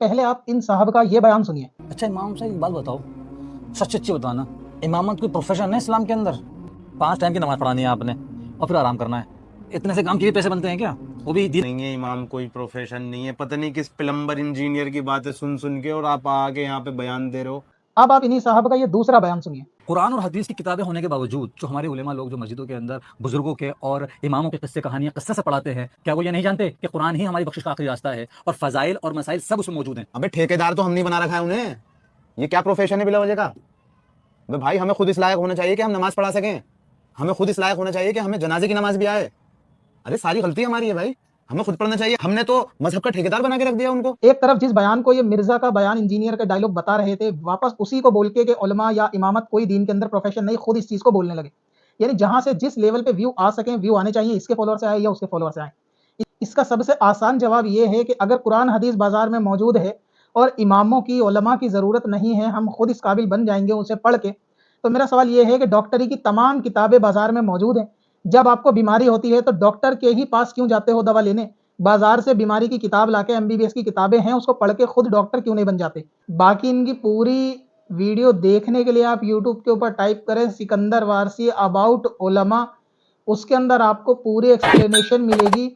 पहले आप इन साहब का ये बयान सुनिए। अच्छा इमाम साहब एक बात बताओ, सच सच्ची बताना, इमामत कोई प्रोफेशन है इस्लाम के अंदर? 5 टाइम की नमाज पढ़ानी है आपने और फिर आराम करना है, इतने से काम के भी पैसे बनते हैं क्या? वो भी दीन। नहीं है इमाम, कोई प्रोफेशन नहीं है। पता नहीं किस प्लम्बर इंजीनियर की बातें सुन सुन के और आप आके यहाँ पे बयान दे रहे हो। अब आप इन्हीं साहब का ये दूसरा बयान सुनिए। कुरान और हदीस की किताबें होने के बावजूद जो हमारे उलेमा लोग जो मस्जिदों के अंदर बुजुर्गों के और इमामों के किस्से कहानियां किस्से से पढ़ाते हैं, क्या वो ये नहीं जानते कि कुरान ही हमारी बख्शिश का आखिरी रास्ता है और फजाइल और मसाइल सब उसमें मौजूद हैं? अबे ठेकेदार तो हम नहीं बना रखा है उन्हें। ये क्या प्रोफेशन है बिला वजह का? अबे भाई हमें खुद इस लायक होना चाहिए कि हम नमाज पढ़ा सकें। हमें खुद इस लायक होना चाहिए कि हमें जनाजे की नमाज भी आए। अरे सारी गलती हमारी है भाई, हमें खुद पढ़ना चाहिए। हमने तो मजहब का ठेकेदार बना के रख दिया उनको। एक तरफ जिस बयान को ये मिर्जा का बयान इंजीनियर का डायलॉग बता रहे थे, वापस उसी को बोल के कि उलमा या इमामत कोई दीन के अंदर प्रोफेशन नहीं, खुद इस चीज को बोलने लगे। यानी जहां से जिस लेवल पे व्यू आ सके, व्यू आने चाहिए, इसके फॉलोअर से आए या उसके फॉलोअर से आए। इसका सबसे आसान जवाब ये है कि अगर कुरान हदीस बाजार में मौजूद है और इमामों की उलमा की जरूरत नहीं है, हम खुद इस काबिल बन जाएंगे उसे पढ़ के, तो मेरा सवाल ये है कि डॉक्टरी की तमाम किताबें बाजार में मौजूद हैं। जब आपको बीमारी होती है तो डॉक्टर के ही पास क्यों जाते हो दवा लेने? बाजार से बीमारी की किताब लाके, एमबीबीएस की किताबें हैं, उसको पढ़ के खुद डॉक्टर क्यों नहीं बन जाते? बाकी इनकी पूरी वीडियो देखने के लिए आप यूट्यूब के ऊपर टाइप करें सिकंदर वारसी अबाउट उलमा, उसके अंदर आपको पूरी एक्सप्लेनेशन मिलेगी।